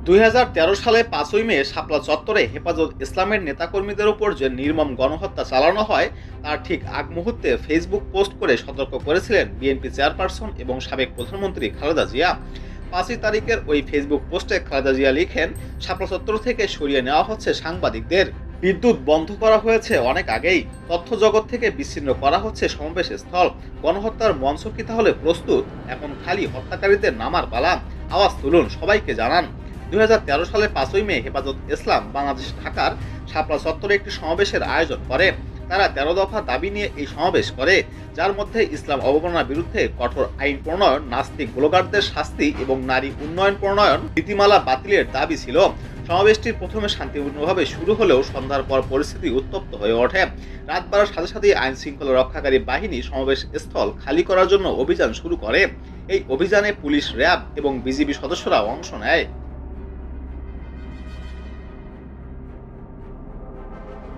2013 সালে 5ই মে শাপলা চত্বরে হেফাজত ইসলামের নেতাকর্মীদের উপর যে নির্মম গণহত্যা চালানো হয় তার ঠিক আগ মুহূর্তে ফেসবুক পোস্ট করে সতর্ক করেছিলেন বিএনপি চেয়ারপারসন এবং সাবেক প্রধানমন্ত্রী খালেদা জিয়া। 5ই তারিখের ওই ফেসবুক পোস্টে খালেদা জিয়া লিখেন, শাপলা চত্বর থেকে সরিয়ে নেওয়া হচ্ছে সাংবাদিকদের, বিদ্যুৎ বন্ধ করা হয়েছে অনেক আগেই, তথ্য জগৎ থেকে বিচ্ছিন্ন করা হচ্ছে সমাবেশ স্থল, গণহত্যার মঞ্চ কি তাহলে প্রস্তুত? এখন খালি হত্যাকারীদের নামার পালা, আওয়াজ তুলুন, সবাইকে জানান। 2013 সালে 5ই মে হেফাজত ইসলাম বাংলাদেশ ঢাকার শাপলা চত্বরে একটি সমাবেশের আয়োজন করে। তারা 13 দফা দাবি নিয়ে এই সমাবেশ করে, যার মধ্যে ইসলাম অবমাননার বিরুদ্ধে কঠোর আইন প্রণয়ন, নাস্তিক ব্লগারদের শাস্তি এবং নারী উন্নয়ন প্রণয়ন নীতিমালা বাতিলের দাবি ছিল। সমাবেশটি প্রথমে শান্তিপূর্ণভাবে শুরু হলেও সন্ধ্যার পর পরিস্থিতি উত্তপ্ত হয়ে ওঠে। রাত বাড়ার সাথে সাথেই আইন শৃঙ্খলা রক্ষাকারী বাহিনী সমাবেশ স্থল খালি করার জন্য অভিযান শুরু করে। এই অভিযানে পুলিশ, র্যাব এবং বিজিবি সদস্যরা অংশ নেয়।